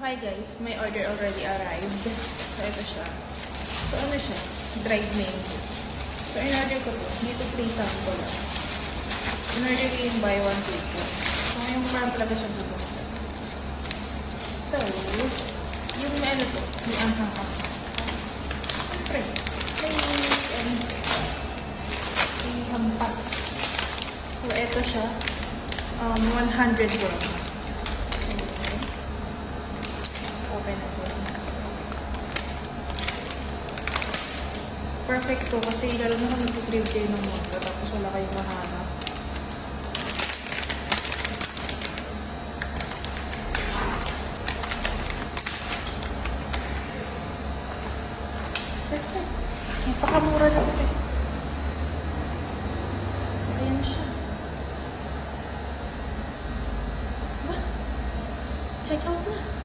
Okay guys, my order already arrived. So ito siya. So ano siya? Dried mango. So in-order ko to. Dito free sample lang. In-order ko yung buy one take one. So ngayon ko lang talaga siya bubuksan. So, yung ano to, yung anghang-anghang. Siyempre, may hampas. So ito siya. 100 grams. So, open na to. Perfect to kasi lalo na kung nag-crave kayo ng mangga tapos wala kayong mahanap. Perfect. Napakamura na ito.